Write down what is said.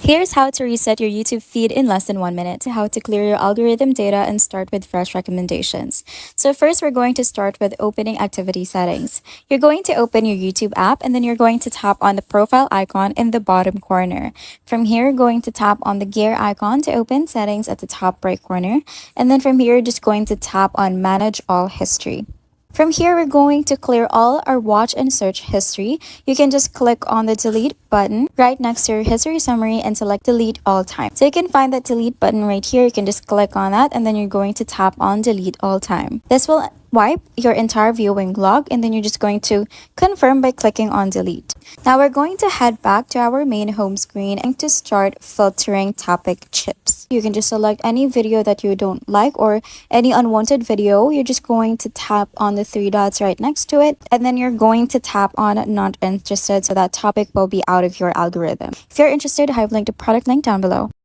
Here's how to reset your YouTube feed in less than 1 minute, how to clear your algorithm data and start with fresh recommendations. So first, we're going to start with opening activity settings. You're going to open your YouTube app and then you're going to tap on the profile icon in the bottom corner. From here, you're going to tap on the gear icon to open settings at the top right corner. And then from here, you're just going to tap on manage all history. From here, we're going to clear all our watch and search history. You can just click on the delete button right next to your history summary and select delete all time. So you can find that delete button right here. You can just click on that and then you're going to tap on delete all time. This will wipe your entire viewing log and then you're just going to confirm by clicking on delete. Now we're going to head back to our main home screen and to start filtering topic chips. You can just select any video that you don't like or any unwanted video. You're just going to tap on the three dots right next to it and then you're going to tap on not interested so that topic will be out of your algorithm. If you're interested, I have linked the product link down below.